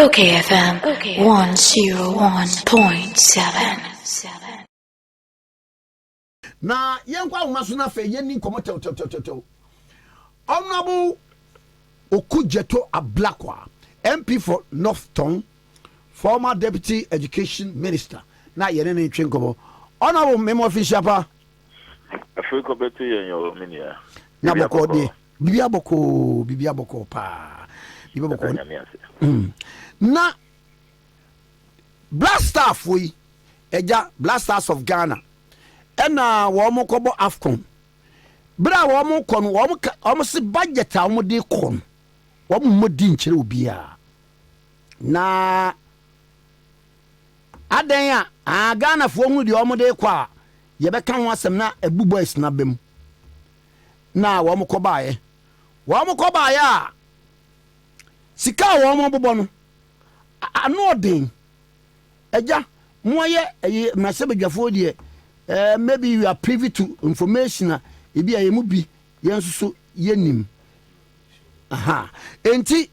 OKFM 101.7. Na yenkwa umasuna fe yeni komoto. Honorable Okudzeto Ablakwa, MP for Northton, former Deputy Education Minister. Na yene twenkobo. Honorable memo official pa. Africa betu yenyo minia. Na boko de. Bibia boko pa. Bibia boko. Na Blackstars foi eja Blackstars of Ghana. Ena wo kobo AFCON. Bra wo kon wo se budget a wo de kon. Wo modi nkyere obi a. Na adan a Ghana fo hu de wo de kwa ye beka ho asem na abu boys na bem. Na wo ko baaye. Wo ko baaye a sika wo bobo no ano den eja moye masebedwafo de maybe you are privy to information e bi ayemu bi yensuso yenim enti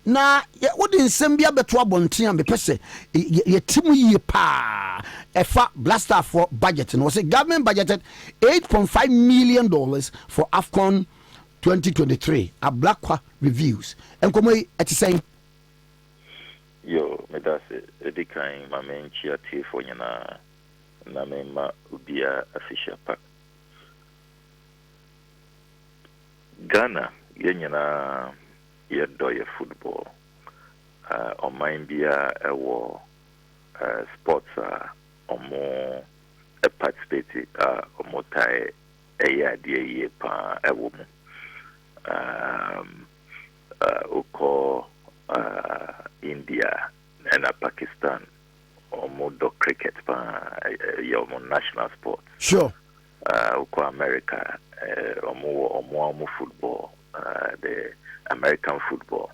na wodi nsem bia beto abonten a bepese yetimu yie pa efa Blackstars for budget no say government budgeted $8.5 million for AFCON 2023. Ablakwa reviews enkomo eti saying yo medase edikan mamenchi ati fo nyina na mema ubia official pack Ghana yenyina yedoye football oman bia ewo sports omo participate omo tai eya de ye pa ewo mu uko India and Pakistan omo cricket pa your national sport. Sure. Uko America omo football the American football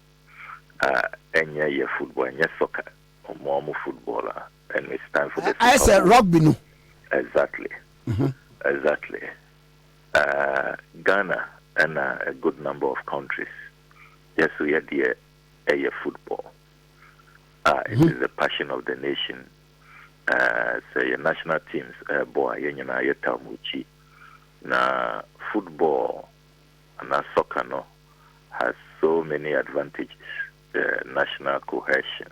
enya football enya soccer omo footballer and it's time for the I said rugby no. Exactly. Exactly. Ghana and a good number of countries. Yes, we had the football. It is the passion of the nation. So your national teams, boy, yenyina yetamuchi. Na football and soccer no has so many advantages. National cohesion,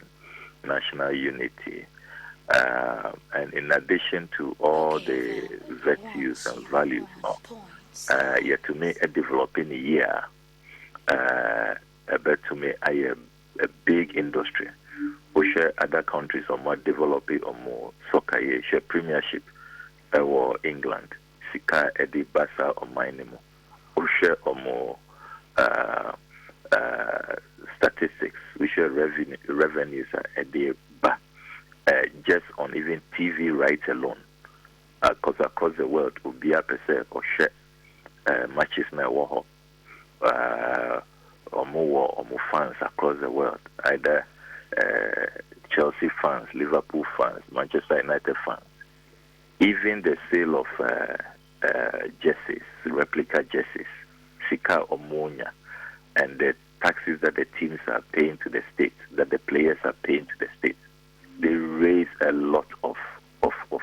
national unity, and in addition to all the virtues and values, no, yet to me a developing year, but to me a big industry. We share other countries or more developing or more soccer share premiership or England, Sika Edi Basa or Minimo. We share or more statistics. We share revenues at the back. Just on even TV rights alone, because across the world will be a percent or share matches now or more fans across the world, either Chelsea fans, Liverpool fans, Manchester United fans, even the sale of jerseys, replica jerseys, Sika or Monya, and the taxes that the teams are paying to the state, that the players are paying to the state. They raise a lot of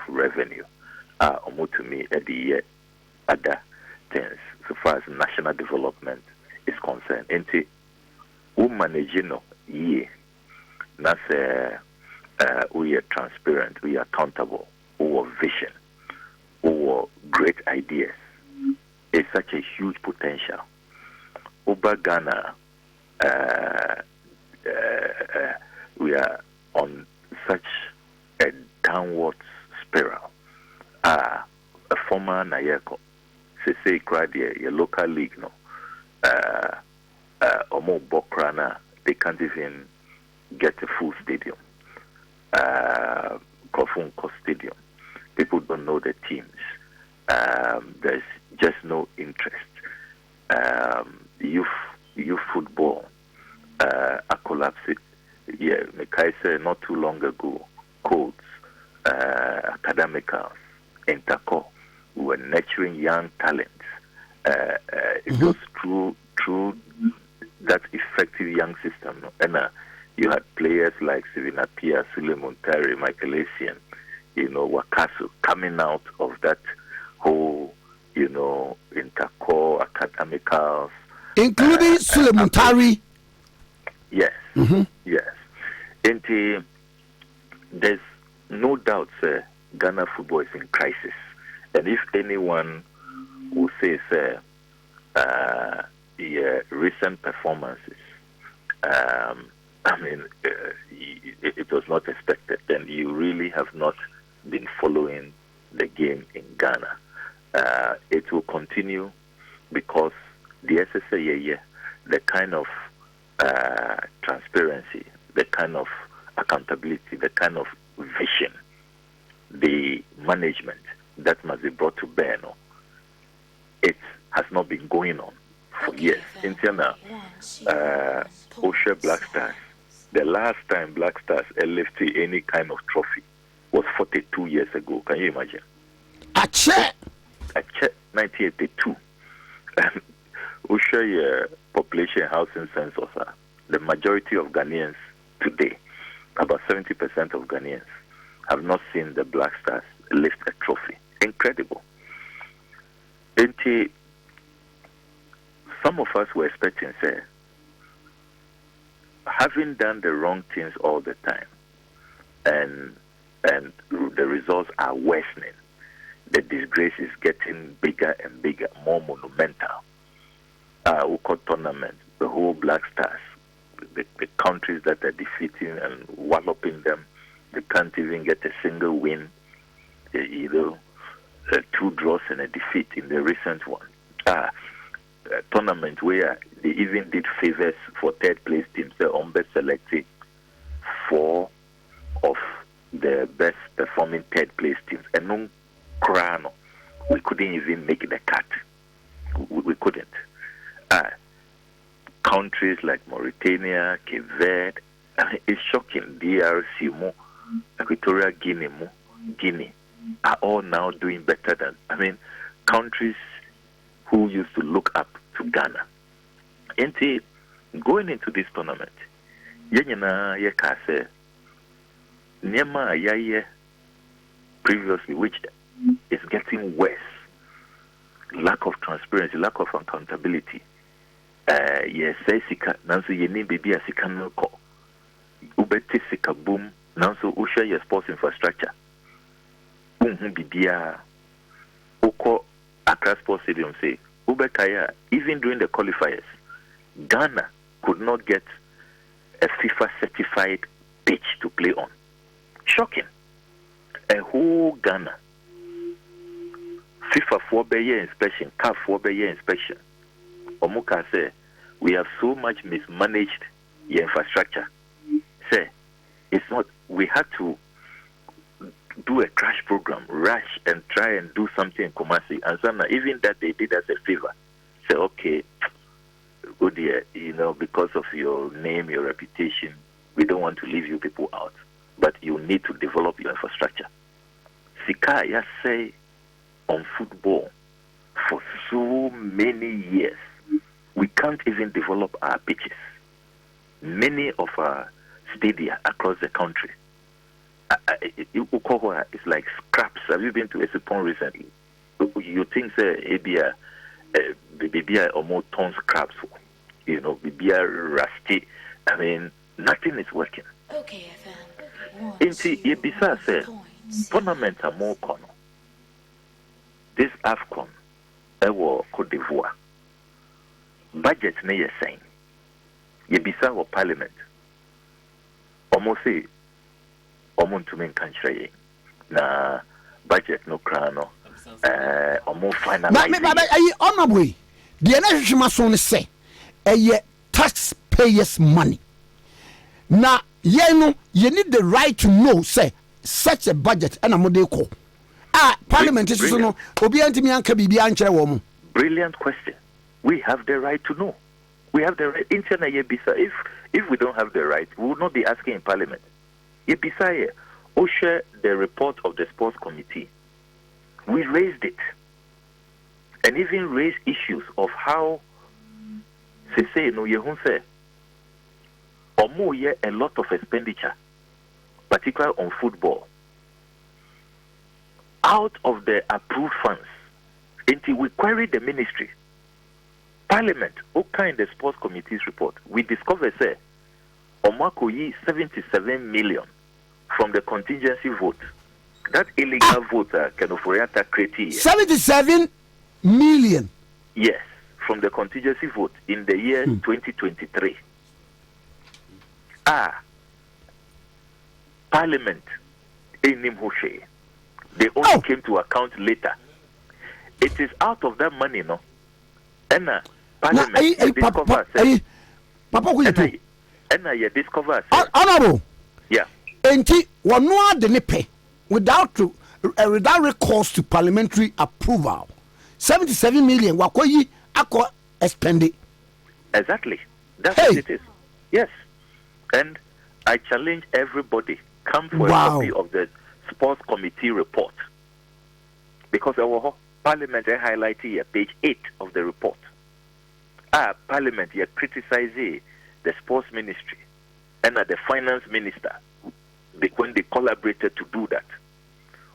revenue. To me, at the year, other things, so far as national development is concerned. And who managing that's we are transparent, we are accountable, who are vision, who are great ideas. It's such a huge potential. Over Ghana, we are on such a downward spiral. A former Nayeko, say cried your local league, no, Omo Bokrana, they can't even get a full stadium. Kofunko Stadium. People don't know the teams. There's just no interest. Youth football, a collapse. Yeah, Mekai said not too long ago, codes, academicals, interco, we were nurturing young talents. It was through that effective young system, and You had players like Sivina Pia, Sule Muntari, Michael Essien, Wakasu coming out of that whole, intercore academicals. Including Sule Muntari. Yes. Mm-hmm. Yes. And there's no doubt, sir, Ghana football is in crisis. And if anyone will say, sir, recent performances, it was not expected, then you really have not been following the game in Ghana. It will continue because the SSA, the kind of transparency, the kind of accountability, the kind of vision, the management that must be brought to bear, it has not been going on for years. In Tiana, Blackstars, the last time Blackstars lifted any kind of trophy was 42 years ago. Can you imagine? A check 1982. Osha population housing census, the majority of Ghanaians today, about 70% of Ghanaians, have not seen the Blackstars lift a trophy. Incredible. Some of us were expecting, say, having done the wrong things all the time, and the results are worsening. The disgrace is getting bigger and bigger, more monumental. Uko tournament, the whole Black Stars, the countries that are defeating and walloping them, they can't even get a single win. 2 draws and a defeat in the recent one. A tournament where they even did favors for third place teams. The Ombe selected 4 of the best performing third place teams. And no crown, we couldn't even make the cut. We couldn't. Countries like Mauritania, Cape Verde, it's shocking. DRC, Equatorial Guinea are all now doing better than, countries who used to look up to Ghana. And going into this tournament, previously, which is getting worse. Lack of transparency, lack of accountability. Yes, sika nanso yeni baby asika no ko. Ubeti sika boom nanso usha your sports infrastructure. Bibia Oko Accra Sports Stadium say Ubekaya, even during the qualifiers, Ghana could not get a FIFA certified pitch to play on. Shocking. A whole Ghana. FIFA 4-year inspection, CAF 4-year inspection. Omuka say we have so much mismanaged your infrastructure. Say it's not. We had to do a crash program, rush and try and do something in Kumasi. And so now, even that they did us a favor. Say okay, oh dear, because of your name, your reputation, we don't want to leave you people out, but you need to develop your infrastructure. Sika, yes, say on football for so many years. We can't even develop our pitches. Many of our stadia across the country, it's like scraps. Have you been to Esipon recently? You think, Abia, Bibia or more ton scraps, Bibia rusty. Nothing is working. Okayfm. Inti Yebisa said, tournaments are more common. This AFCON, Cote d'Ivoire. Budget ne ye saying. Yebisa or parliament. Almost say, to main country. Na budget no crano. Almost finalize. Honorable, the national son say, taxpayers' money. Now, you need the right to know, say, such a budget and a model. Parliament is no. Brilliant question. We have the right to know. We have the right. If we don't have the right, we will not be asking in Parliament. Yebisa, Osha, the report of the Sports Committee, we raised it, and even raised issues of how, say, or more yeah, a lot of expenditure, particularly on football, out of the approved funds. Until we queried the ministry, Parliament, what kind of sports committee's report, we discovered say Omako yi 77 million from the contingency vote. That illegal vote Kenoforiata created. 77 million. Yes, from the contingency vote in the year 2023. Parliament, they only came to account later. It is out of that money, no? And Parliament discover. You discover. Honorable. Yeah. And one more than pay without recourse to parliamentary approval. 77 million. Wakoyi ako expended. Exactly. That's what it is. Yes. And I challenge everybody, come for a copy of the sports committee report. Because our Parliament highlighted here, page 8 of the report. Parliament here criticized the sports ministry and the finance minister when they collaborated to do that.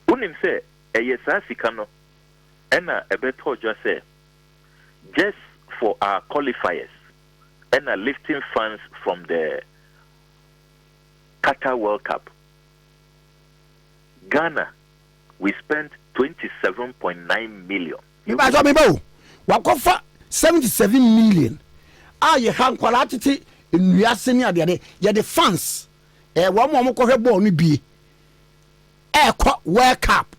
Unim say, sikano, and beto just say, just for our qualifiers and lifting funds from the Qatar World Cup, Ghana, we spent 27.9 million. You guys me bo. Wakofa 77 million. You have quality in Yasini ade. Ya the fans. One more ko hwebo no bi. World Cup.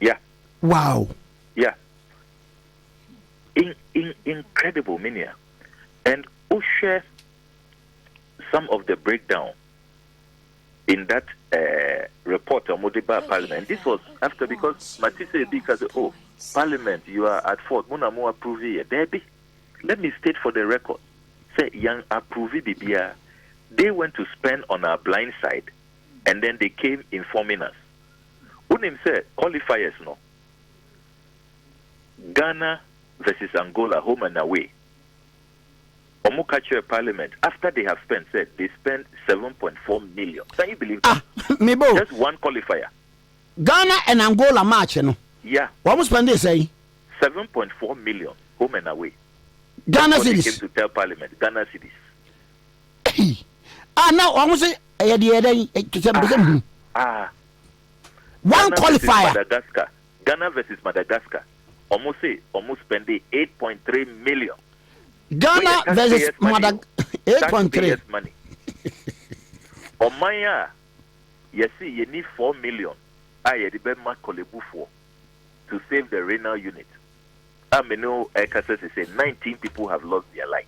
Yeah. Wow. Yeah. Incredible, Minia. And share some of the breakdown in that report on Modiba Parliament. This was after, because Matisse because Parliament, you are at fault. Munamo approve it. Debbie, let me state for the record. Say young approve Bibia. They went to spend on our blind side, and then they came informing us. Unim said qualifiers no. Ghana versus Angola, home and away. Omukache Parliament, after they have spent, said they spent 7.4 million. Can you believe that? Mebo. Just one qualifier. Ghana and Angola match, no? Yeah. What was spend say? 7.4 million, home and away. Ghana cities. Came to tell Parliament, Ghana cities. Now almost say one qualifier. Madagascar. Ghana versus Madagascar. Almost spend 8.3 million. Ghana versus Madagascar. 8.3 money. Omaya, you see, you need 4 million. I had the Kolebu for to save the renal unit. I mean, no, say 19 people have lost their lives.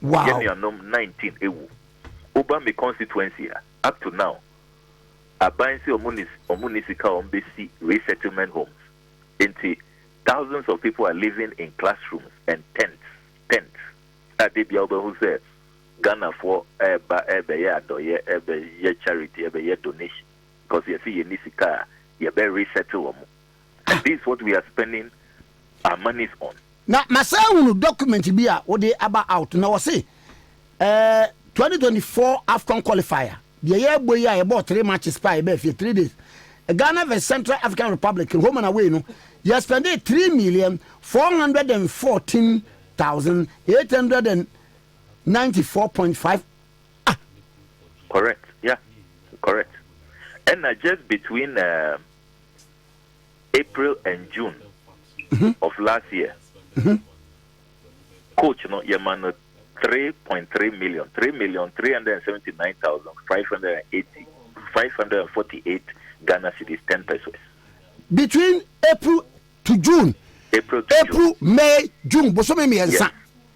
Wow. 19 Obama constituency up to now. Abansi Omunisika Ombesi resettlement homes. Into thousands of people are living in classrooms and tents. They be able who say Ghana for charity, donation. Because you see, you need to resettle. And this is what we are spending our monies on. Now, myself, document be what they about out. Now, I say, 2024 AFCON qualifier. The year boy, I bought 3 matches by 3 days. Ghana vs Central African Republic, home and away, no. You spend 3,414,894.5. Correct. Yeah, correct. And just between April and June of last year, coach, no, your man, 3.3 million, 3,379,548 Ghana cedis, 10 pesos. Between April to June. April, May, June.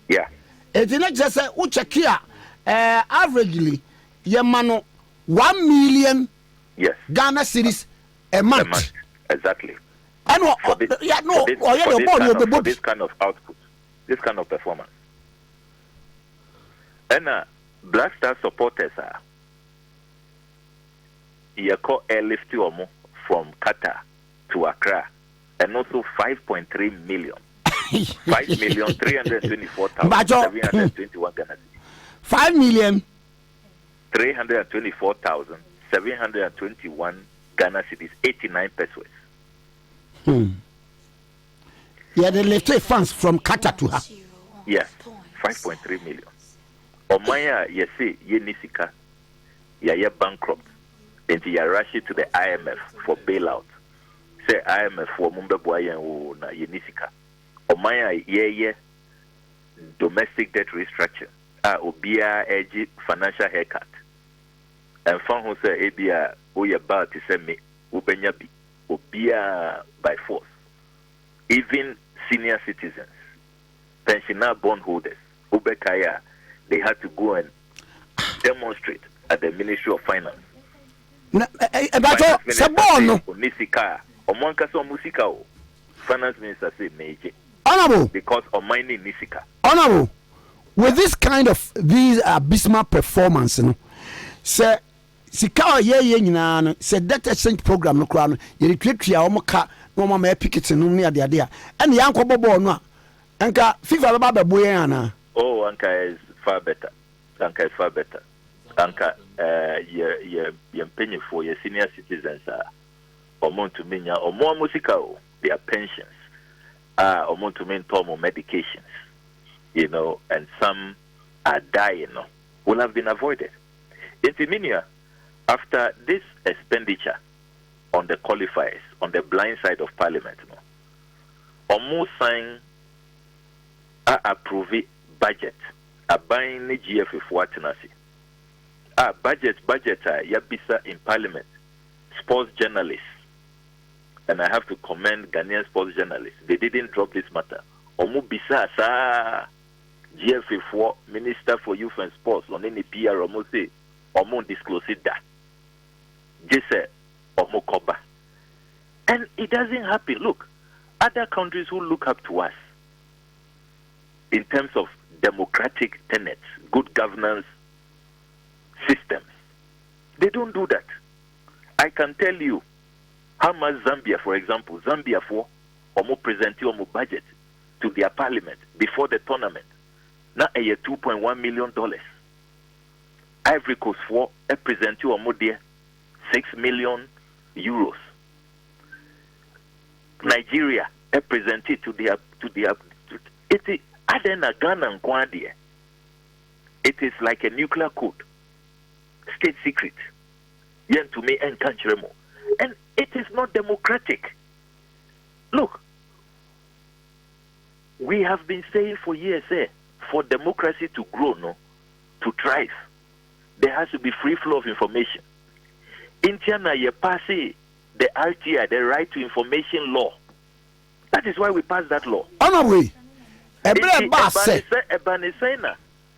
Yeah. It's not just say check here. Averagely, your man 1 million. Yes. Ghana cedis a month. Exactly. And for this kind of output, this kind of performance. And Blackstars supporters are airlift from Qatar to Accra, and also 5.3 million 5,324,721 Ghana cedis. 5,324,721 Ghana cedis, 89 pesos. Yeah, they lifted funds from Qatar to her. Yes, 5.3 million. Omaya, you say, Yenisika, you're bankrupt. And you rush it to the IMF for bailout. Say IMF for Mumbai and Yenisika. Omaya, yeah, domestic debt restructure. Obia edgy financial haircut. And found who say, Abia, we about to send me, Ubenyabi, Obia by force. Even senior citizens, pensioner bondholders, Ubekaya, they had to go and demonstrate at the Ministry of Finance. Finance Minister say major. Honorable, because of mining Nisika. Honorable, with this kind of these abysmal performance, you know, sir, Sika ye nyina say debt exchange program no kra no ye twetwa omoka no mama epikete no ne ade ade a ene yanko bobo no a anka FIFA baba bebo yen ana. Oh, Anka is far better. Anka is far better. Anka ye penny for your senior citizens amount to mean or more musical their pensions amount to mean more medications, you know, and some are dying, will have been avoided. In Timinia, after this expenditure on the qualifiers, on the blind side of Parliament, almost sign approve budget, a buying the GF of what budget, yabisa in Parliament, sports journalists, and I have to commend Ghanaian sports journalists. They didn't drop this matter. Omu bisa sa GF4 Minister for Youth and Sports on any PR omu say omu disclose that. Just say omu koba. And it doesn't happen. Look, other countries who look up to us in terms of democratic tenets, good governance systems, they don't do that. I can tell you how much Zambia, for example, Zambia for omu present omu budget to their parliament before the tournament. Now a year $2.1 million. Ivory Coast for a present omu there 6 million euros. Nigeria a presented to their it is Adena Ghana and Kwandia. It is like a nuclear code. State secret. Yen to me and Kanchiremo. And it is not democratic. Look, we have been saying for years, for democracy to grow, to thrive, there has to be free flow of information. In China, you pass the RTI, the Right to Information Law. That is why we passed that law. Honorable,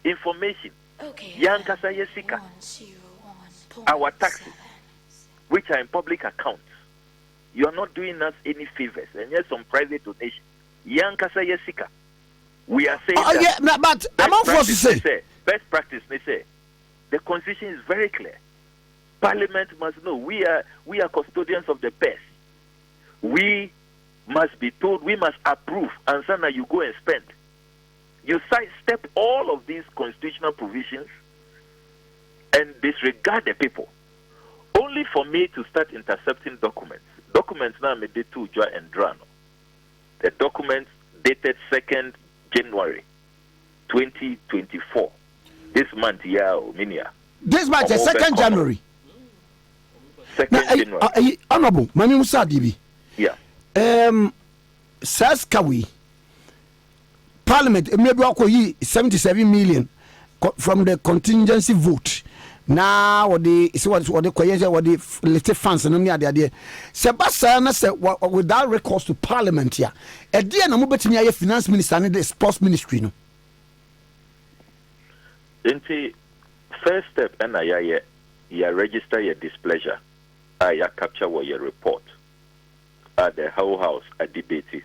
information. Yankasa Yesika. Our taxes, which are in public accounts, you are not doing us any favors, and yet some private donation. Yankasa Yesika. We are saying but I'm not forced to say. Best practice, they say. The constitution is very clear. Parliament must know we are custodians of the purse. We must be told, we must approve, and so now you go and spend. You sidestep all of these constitutional provisions and disregard the people. Only for me to start intercepting documents. Documents now made it to Joa and Drano. The documents dated 2nd January 2024. This month, Minia. This month, 2nd January. 2nd January. Honorable, Mami Musa Dibi. Yeah. Saskawi Parliament maybe 77 million from the contingency vote. Now what the little funds and near the idea. Sebastian said without recourse to Parliament here. A dear no betting finance minister and the sports ministry. No. First step and I register your displeasure. I capture what your report. At the whole house a debate,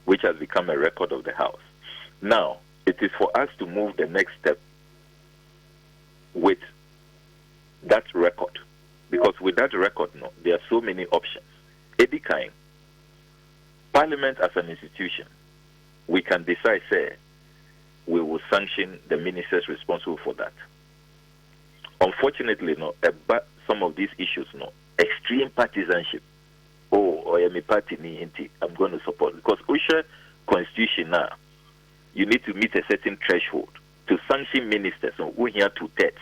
which has become a record of the house. Now, it is for us to move the next step with that record. Because with that record, there are so many options. Any kind. Parliament as an institution we can decide, say, we will sanction the ministers responsible for that. Unfortunately, no, but some of these issues, no, extreme partisanship. Oh, or a party, I'm going to support, because Usha constitution now, you need to meet a certain threshold to sanction ministers. So we here 2/3.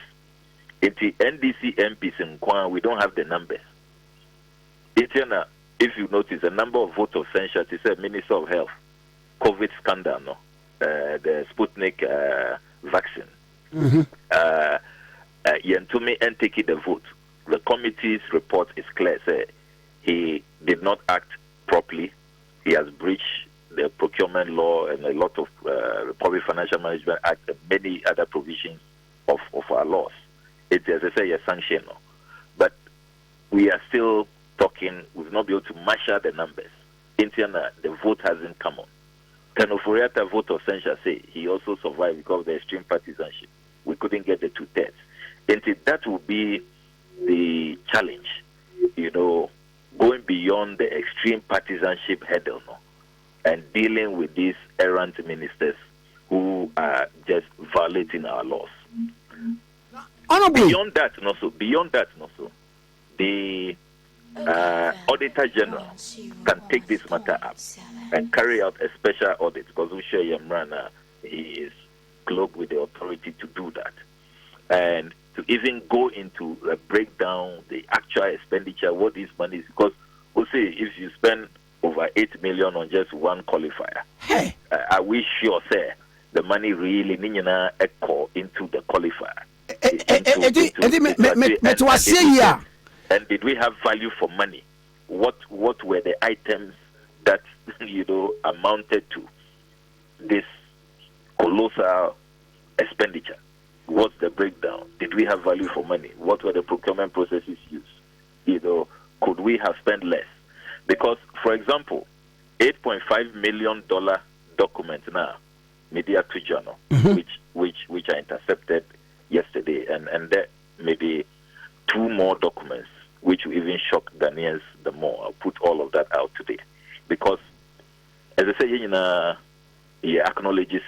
In the NDC MPs in Kwan, we don't have the numbers. If you notice, the number of votes of censure, it said Minister of Health, COVID scandal, no, the Sputnik vaccine. Yentume and taking the vote. The committee's report is clear. Say he did not act properly. He has breached the procurement law and a lot of Public Financial Management Act and many other provisions of our laws. It's, as I say, a sanction. No? But we are still talking. We've not been able to marshal the numbers. The vote hasn't come on. Kenoforiata vote of censure say he also survived because of the extreme partisanship. We couldn't get the 2/3. That will be the challenge, going beyond the extreme partisanship hurdle, no, and dealing with these errant ministers who are just violating our laws. Beyond that, the Auditor General can take this matter up and carry out a special audit, because Usha Yamrana, he is cloaked with the authority to do that, and to even go into a breakdown the actual expenditure, what this money is, because we'll say if you spend over 8 million on just one qualifier, are we sure, sir, the money really echo into the qualifier? And did we have value for money? What were the items that amounted to this colossal expenditure? What's the breakdown? Did we have value for money? What were the procurement processes used? Could we have spent less? Because, for example, $8.5 million document now, media to journal, which I intercepted yesterday, and there maybe 2 more documents which will even shock Ghanaians the more. I'll put all of that out today, because, as I say, he acknowledges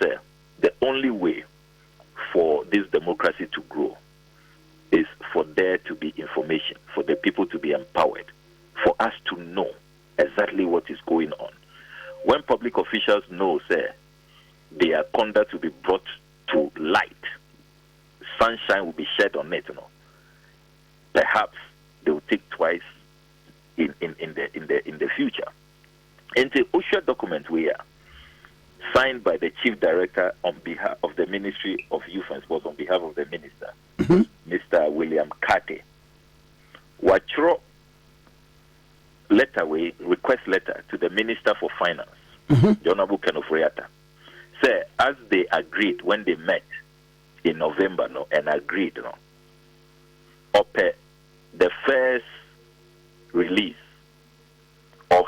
the only way for this democracy to grow is for there to be information, for the people to be empowered, for us to know exactly what is going on. When public officials know, their conduct will be brought to light, sunshine will be shed on it, perhaps they will think twice in the future. And the OSHA document we are signed by the Chief Director on behalf of the Ministry of Youth and Sports, on behalf of the Minister, Mr. William Kate. Wachro request letter to the Minister for Finance, Honorable Kenoforiata. Say, as they agreed when they met in November, and agreed, the first release of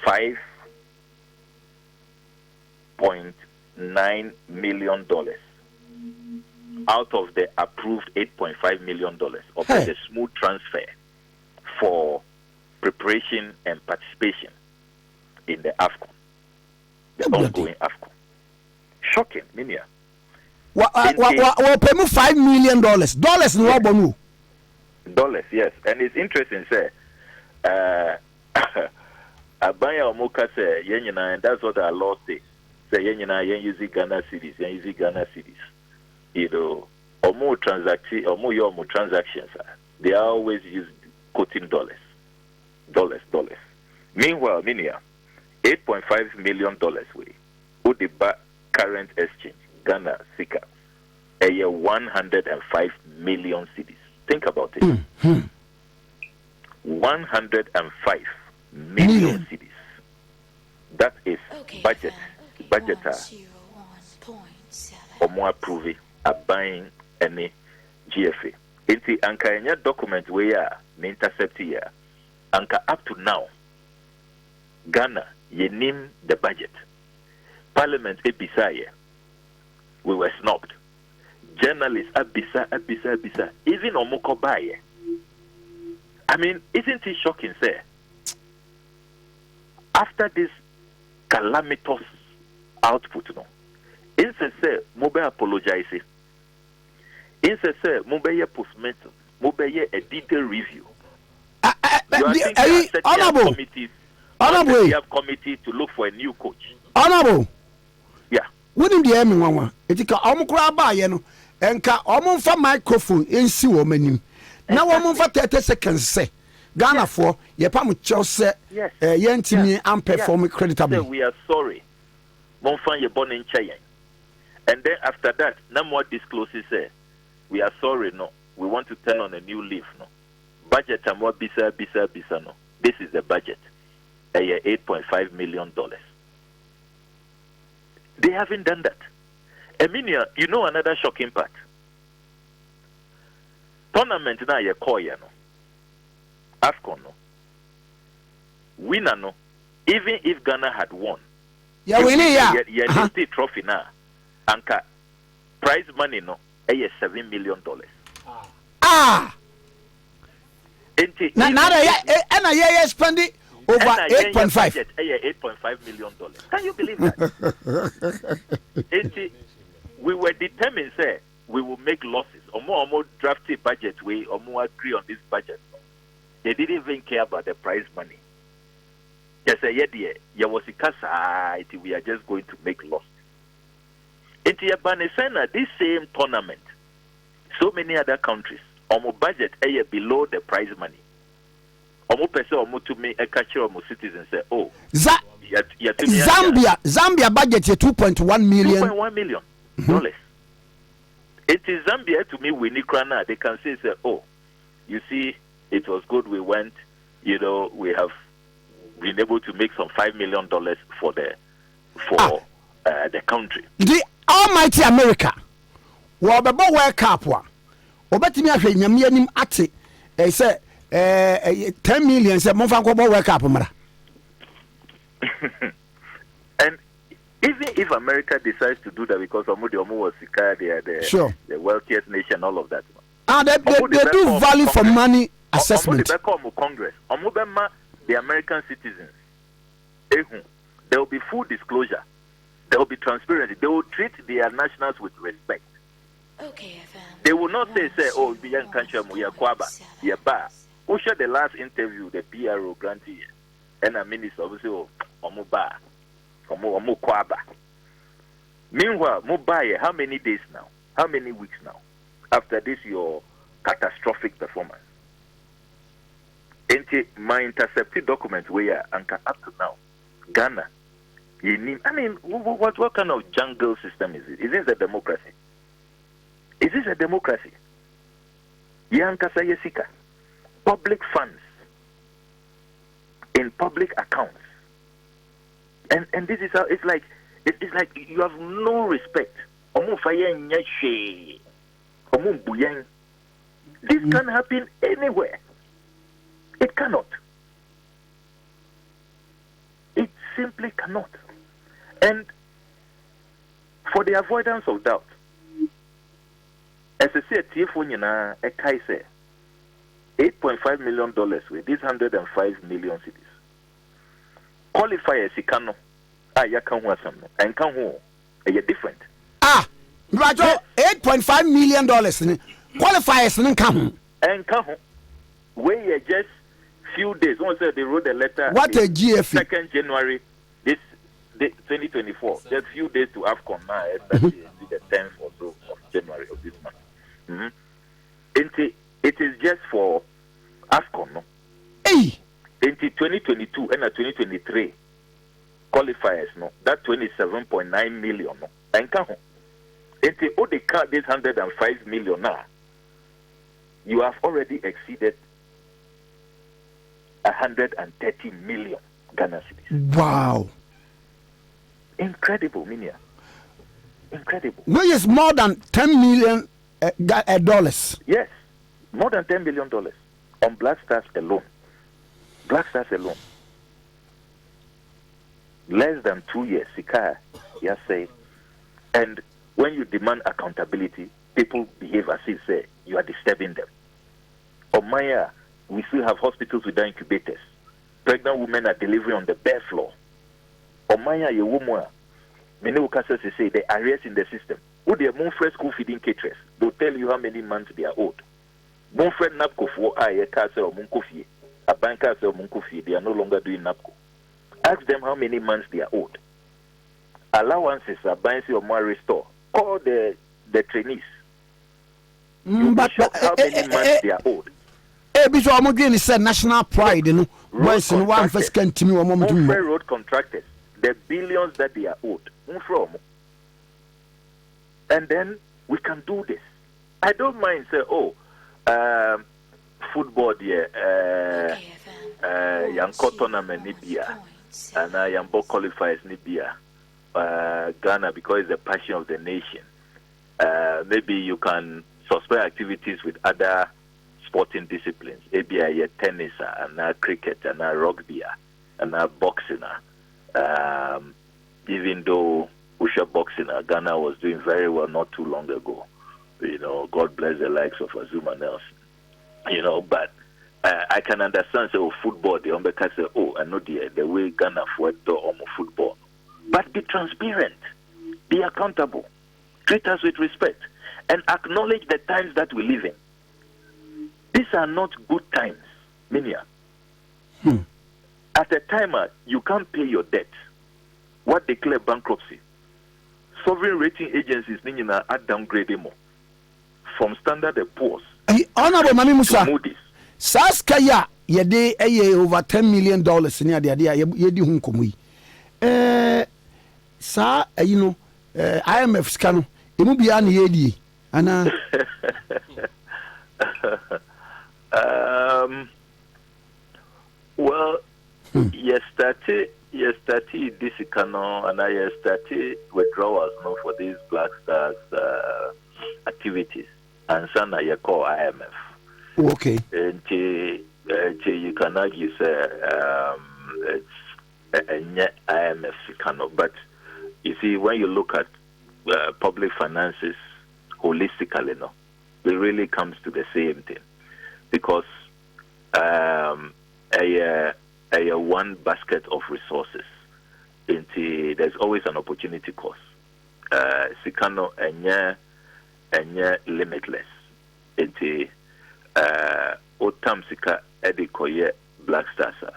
$5.9 million out of the approved $8.5 million of the smooth transfer for preparation and participation in the AFCON, the ongoing AFCON. Shocking, Minia. $5 million. Dollars, no. Dollars, yes. And it's interesting, Abaya Omoka say, and that's what our law says. Say, using Ghana cities, Omo transactions, they are always used quoting dollars. Meanwhile, Minia, $8.5 million way, Udiba current exchange, Ghana, Sika, 105 million cities. Think about it. 105 million cities. That is budget. Omo approve a buying any GFA. It's the Anka document where intercept here. Anka up to now, Ghana, ye name the budget. Parliament ebisa, we were snubbed. Journalists abisa. Even Omoko Baye. I mean, isn't it shocking, sir? After this calamitous output no. Inse say mobile apologize. Inse say mobile postmortem, mobile a detailed review. You are thinking honorable committees. Honorable, We have committee to look for a new coach. Honorable. Yeah. Wouldn't the Emmy one? It's a omcra you know, and ka for microphone in see woman. Now, woman for 30 seconds say Ghana for your pam chose yentimi and perform creditably. We are sorry. Monfan ye born in China. And then after that, no more discloses say we are sorry, no. We want to turn on a new leaf, no. Budget and more bisa no. This is the budget. $8.5 million. They haven't done that. Eminia, you know another shocking part. Tournament na ye koya no. AFCON no. Winner no. Even if Ghana had won. Yeah, we need yeah. Trophy na. Anka prize money no. $7 million. Ah. Now yeah spending over 8.5. $8.5 million. Can you believe that? We were determined, say, we will make losses. Or more drafty budget way, or more agree on this budget. They didn't even care about the prize money. Just say, yeah, was a casa. We are just going to make losses. This same tournament, so many other countries, almost budget below the prize money. Almost person almost to me a catcher almost citizens say, oh, Zambia budget is $2.1 million. $2.1 million. It is Zambia to me winning krana. They can say, oh, you see, it was good we went, you know, we have been able to make some $5 million for the country. The almighty America. Wababo World Cup wa. Obetimi ahwe nyame anim ate say 10 million say mo fa ko World Cup mara. And even if America decides to do that because Omo was Sika, they are the wealthiest nation, all of that. They do value for money assessment. Congress. The American citizens. There will be full disclosure. There will be transparency. They will treat their nationals with respect. Okayfm. They will not say, oh, we are country, we are Kwaba, we are Ba. Who shared the last interview, the PRO grantee, and a minister, obviously, Omo Ba, Omo Kwaba. Meanwhile, Mubaye, how many days now? How many weeks now? After this, your catastrophic performance. My intercepted document, where up to now, Ghana. I mean, what kind of jungle system is it? Is this a democracy? Is this a democracy? Yankasa Yesika. Public funds in public accounts. And this is how it's like you have no respect. This can happen anywhere. It cannot. It simply cannot. And for the avoidance of doubt, as I said, a Kai said, $8.5 million with these 105 million cities. Qualifiers, Sikano, and Kanho, are different. Rajo, $8.5 million. Qualifiers, and Kanho, where you just few days, once they wrote a letter. What a GFE. 2nd January, this 2024, just few days to AFCON now, especially the 10th or so of January of this month. It is just for AFCON, no? Hey! Into 2022 and 2023 qualifiers, no? That 27.9 million, no? And can into all the card this 105 million now, you have already exceeded 130 million Ghana cedis. Wow! Incredible, Minia. Incredible. Which is more than $10 million dollars. Yes, more than $10 million on Blackstars alone. Blackstars alone. Less than 2 years, Sika, yes, say. And when you demand accountability, people behave as if say you are disturbing them. On Maya, we still have hospitals without incubators. Pregnant women are delivering on the bare floor. Omanya ye woman. Many will say the arrears in the system. Who they moon fresh school feeding caterers? They'll tell you how many months they are owed. Moon fresh napco for a castle or munkofi. A banker or munkofi, they are no longer doing napco. Ask them how many months they are owed. Allowances are buying your more restore. Call the trainees. But how many months they are owed. Because I'm again said national pride, you know. Boys in one first can to me one moment. Road contractors, the billions that they are owed. And then we can do this. I don't mind say, football yeah, Yanko tournament Nibia, and Yambo qualifies Nibia, Ghana because it's the passion of the nation. Maybe you can suspend activities with other sporting disciplines, maybe tennis and cricket and rugby and boxing. Even though Usha boxing Ghana was doing very well not too long ago, you know, God bless the likes of Azuma Nelson, you know, but I can understand say football the Ombeka say I know the way Ghana for football, but be transparent, be accountable, treat us with respect, and acknowledge the times that we live in. These are not good times, Minia. At a time you can't pay your debt. What declare bankruptcy? Sovereign rating agencies are downgrading more from Standard & Poor's Honorable Mami Musa, to Moody's. Saskaya yede over $10 million near the idea yedi hunkomui. Sa you know IMF scan emu bia na yedi ana well, yesterday this cano and I started withdrawals no for these Blackstars activities and sana you call IMF. Okay. And you can argue say it's a IMF cano, but you see when you look at public finances holistically, no, it really comes to the same thing because a one basket of resources. There's always an opportunity cost. Sikano enya limitless. Otam sika edikoye Blackstars.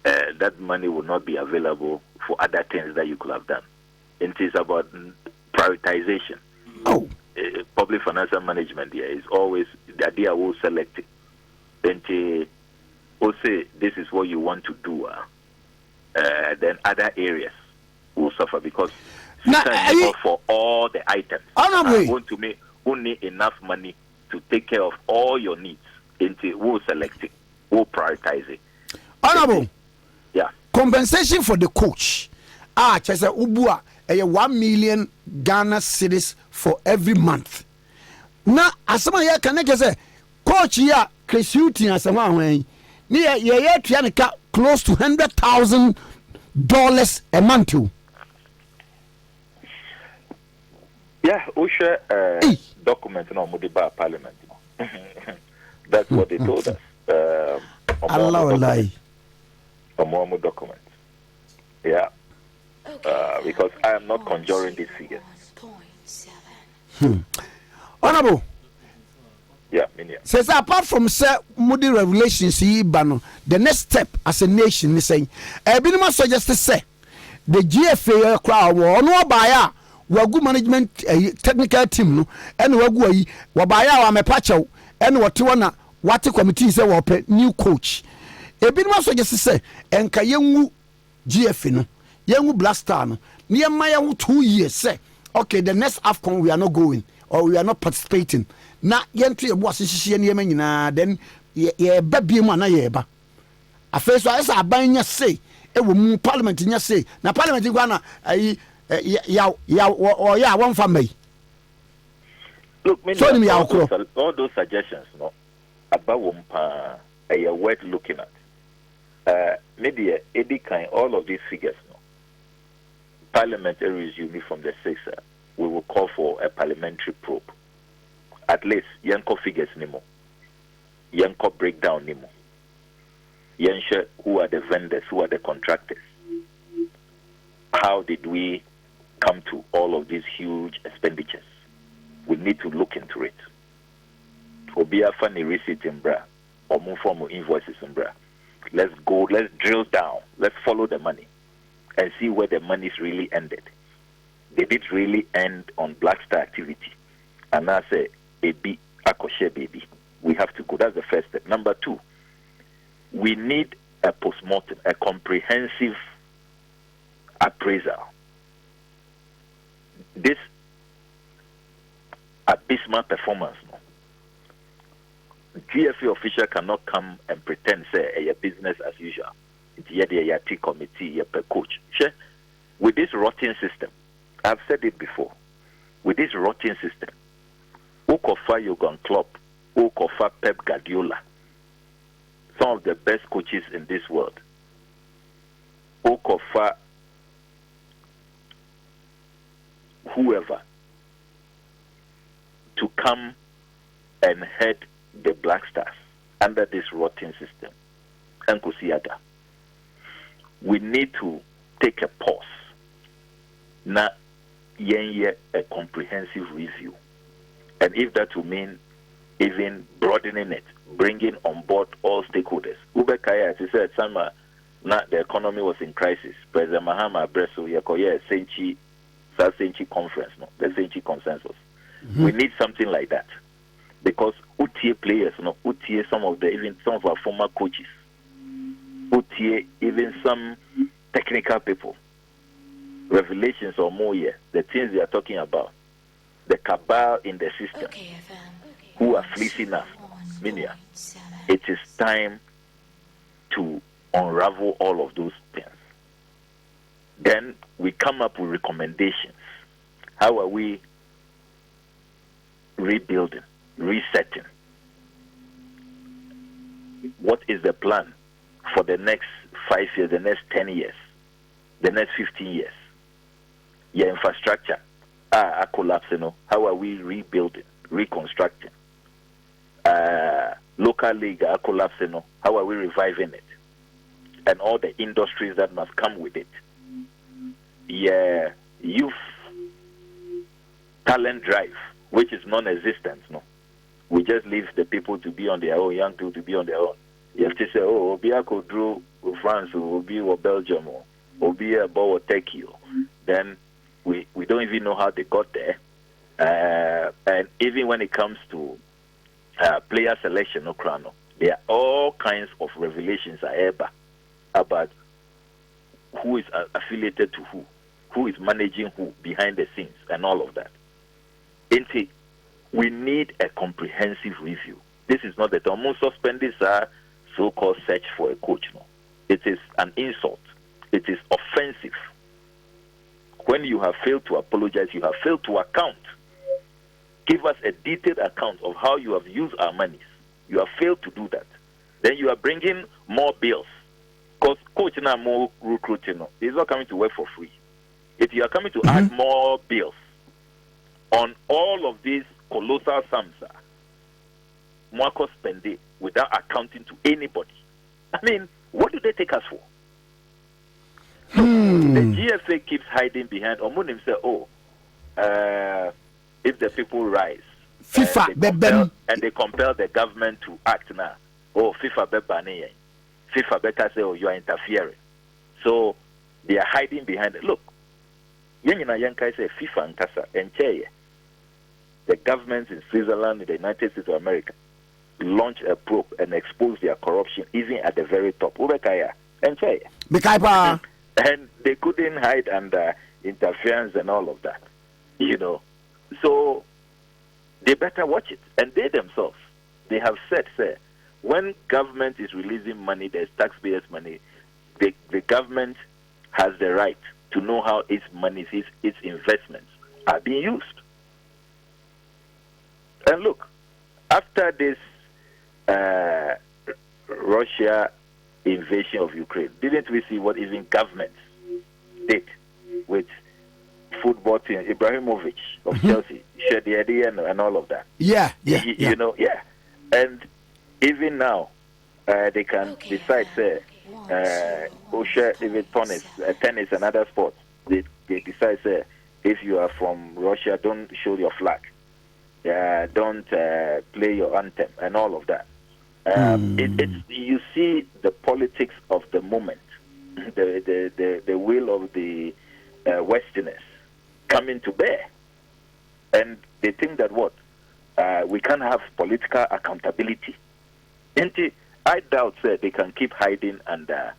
That money will not be available for other things that you could have done. It is about prioritization. Oh. Public financial management here is always the idea will select it. Then will say this is what you want to do. Then other areas will suffer because for all the items. Want to make only enough money to take care of all your needs. We'll select it. We'll prioritize it. Honorable. Yeah. Compensation for the coach. Chesa Ubua, 1 million Ghana cedis for every month. Now, as someone here can say, coach here, Kresuti as a man, near close to $100,000 a month too. Yeah, we share document no Mudiba Parliament. That's what they told us. Allah document. Yeah. Because I am not conjuring these figures. Honorable. Yeah, Minia. Says apart from Moody revelations, the next step as a nation is saying, Binima suggested say the GFA crowd or no buyer, we good management technical team no, and we go wabaya wa mepacho, and what committee say we new coach. Binima suggested say, and Kayengu GFA no, young Blackstar no, near my 2 years say, okay, the next AFCON we are not going or we are not participating. Na yentri ebo asihihie ne yema nyina then ye ba biemu ana ye ba afeso asa abanya say e wo mu parliament nya say na parliament gwa na ayi ya won fa mai. Look, many all those suggestions no about wompa are worth looking at. Maybe Eddie kind all of these figures no parliamentary resume from the 6th. We will call for a parliamentary probe. At least, Yanko figures nimo. Yanko breakdown nimo. Yansha who are the vendors, who are the contractors. how did we come to all of these huge expenditures? We need to look into it. Obia funny receipt in bra, or move form invoices in bra. Let's go, let's drill down, let's follow the money and see where the money's really ended. Did it really end on Blackstar activity? And I say, baby, akoshe baby. We have to go. That's the first step. Number 2, we need a postmortem, a comprehensive appraisal. This abysmal performance, no. GFA official cannot come and pretend say a business as usual. It's a tea committee, per coach. With this rotting system, I've said it before. With this rotting system, Okofa Jurgen Klopp, Okofa Pep Guardiola, some of the best coaches in this world, Okofa whoever, to come and head the Blackstars under this rotting system. We need to take a pause. Now, a comprehensive review. And if that will mean even broadening it, bringing on board all stakeholders. Ubekaya, as he said, summer, the economy was in crisis. President Mahama Bresso, Yakoya, Senchi conference, no, the Senchi consensus. Mm-hmm. We need something like that. Because UTA players, UTA some of our former coaches, UTA even some technical people, revelations or more here, the things they are talking about, the cabal in the system, who are fleecing us, Minia. It is time to unravel all of those things. Then we come up with recommendations. How are we rebuilding, resetting? What is the plan for the next 5 years, the next 10 years, the next 15 years? Your infrastructure are collapsing. How are we rebuilding, reconstructing? Local league are collapsing. How are we reviving it? And all the industries that must come with it. Yeah, youth talent drive, which is non-existent. No, we just leave the people to be on their own, young people to be on their own. You have to say, oh, Obia could drew France, or Obi or Belgium, or Obi or Turkey. Then we don't even know how they got there. And even when it comes to player selection, there are all kinds of revelations about who is affiliated to who is managing who behind the scenes, and all of that. We need a comprehensive review. This is not the term. Most suspended so-called search for a coach. No, it is an insult. It is offensive. When you have failed to apologize, you have failed to account. Give us a detailed account of how you have used our monies. You have failed to do that. Then you are bringing more bills. Because coach now more recruiting. He's not coming to work for free. If you are coming to add more bills on all of these colossal sums, Marco spend it without accounting to anybody. I mean, what do they take us for? So the GFA keeps hiding behind Omunim say, if the people rise FIFA and they compel the government to act now, FIFA bebane, FIFA better say, you are interfering. So they are hiding behind it. Look, Yankai say FIFA and Kasa and Cheye. The governments in Switzerland, in the United States of America, launch a probe and expose their corruption even at the very top. Ubekaya and Cheye. And they couldn't hide under interference and all of that. So they better watch it. And they themselves, they have said, when government is releasing money, there's taxpayers' money, the government has the right to know how its money, its investments are being used. And look, after this Russia invasion of Ukraine, didn't we see what even governments did with football team, Ibrahimovic of Chelsea, shared the idea and all of that. Yeah. And even now, they can decide, share even tennis and other sports. they decide, say, if you are from Russia, don't show your flag. Don't play your anthem and all of that. You see the politics of the moment, the will of the Westerners coming to bear, and they think that we can't have political accountability. And I doubt that they can keep hiding under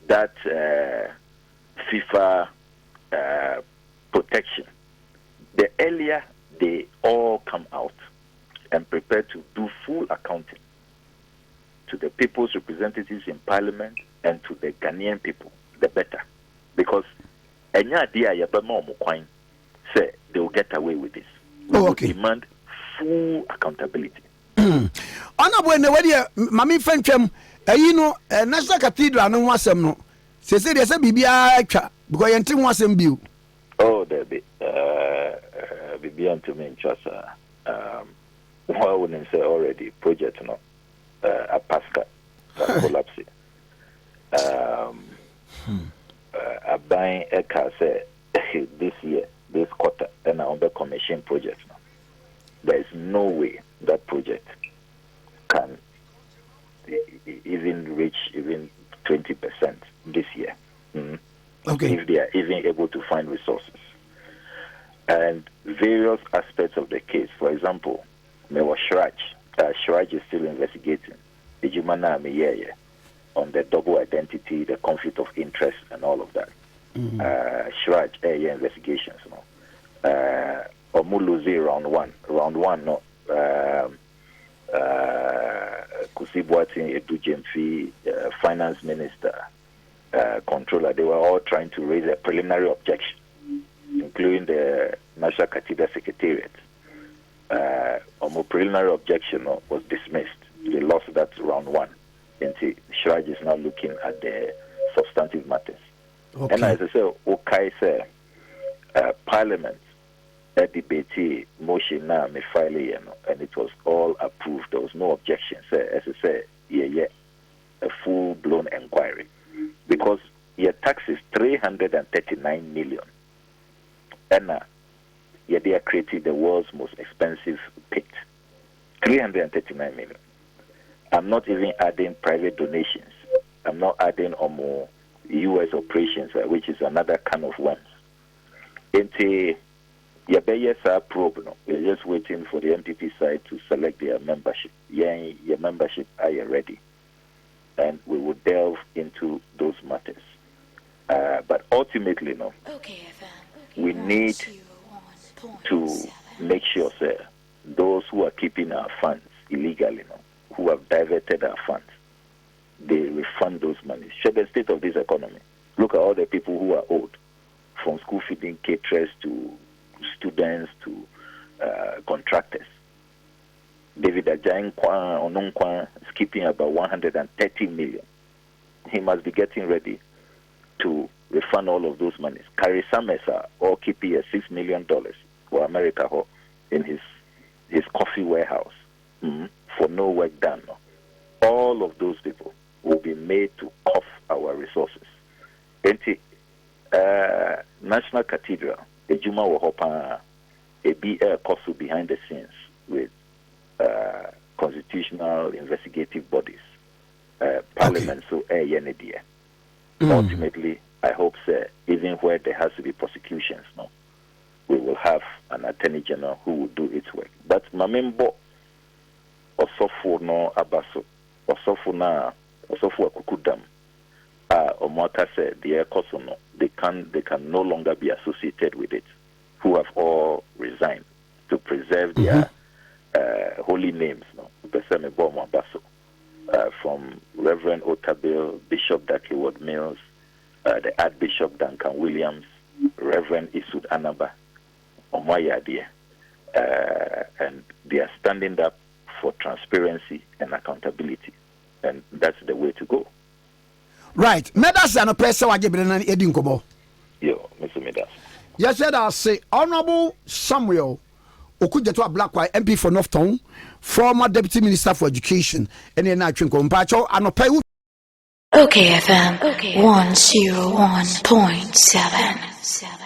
that FIFA protection. The earlier they all come out and prepare to do full accounting to the people's representatives in parliament and to the Ghanaian people, the better. Because any idea say they will get away with this. We will demand full accountability. Honorable, Mami Frencham, National Cathedral, no one some no. Say there's a BBI because you think was in view. Oh, there be BBI to me in Chasa. I wouldn't say already project no. A Pascal collapse. A buying a car say this year, this quarter, and on the commission project now. There is no way that project can even reach even 20% this year. Okay. If they are even able to find resources. And various aspects of the case, for example, there was Shraj. Shraj is still investigating the Jumana on the double identity, the conflict of interest, and all of that. Shraj investigations. Omuluzi round one, no. Kusibwati Edujemfi, finance minister, controller, they were all trying to raise a preliminary objection, including the National Cathedral Secretariat. Preliminary objection was dismissed. They lost that round one. And Shraj is now looking at the substantive matters. Okay. And as I say, say, Parliament debate motion now me file and it was all approved. There was no objection. As I say, a full blown inquiry because your tax is 339 million, and they are creating the world's most expensive pit. 339 million. I'm not even adding private donations. I'm not adding more U.S. operations, which is another kind of worms. Probe, no. We're just waiting for the MPP side to select their membership. Your membership, are you ready? And we will delve into those matters. But ultimately, no. We need to make sure, sir, those who are keeping our funds illegally, no, who have diverted our funds, they refund those monies. Show the state of this economy. Look at all the people who are owed, from school feeding caterers to students to contractors. David Ajayin Onunkwan is keeping about 130 million. He must be getting ready to refund all of those monies. Carrie Samesa all keeping $6 million for America in his coffee warehouse for no work done. All of those people will be made to cough our resources. National Cathedral, the Juma Wahopa, a BL cost behind the scenes with constitutional investigative bodies, Parliament, so ultimately, I hope, sir, even where there has to be prosecutions, no, we will have an attorney general who will do its work. But Mamembo, Osofu no Abaso, Osofu Akukudam, Omaka said the Ekosono, they can no longer be associated with it, who have all resigned to preserve their holy names, no? From Reverend Otabil, Bishop Dakiwad Mills, the Archbishop Duncan Williams, Reverend Isud Anaba, Omayadia, and they are standing up for transparency and accountability, and that's the way to go. Right. Medas and a person I give it an Edinkobo. Yo, Mr. Medas. Yes, I'll say Honorable Samuel Okudzeto Ablakwa, MP for Northtown, former Deputy Minister for Education, and then I think on Pacho and a OKFM 101.7.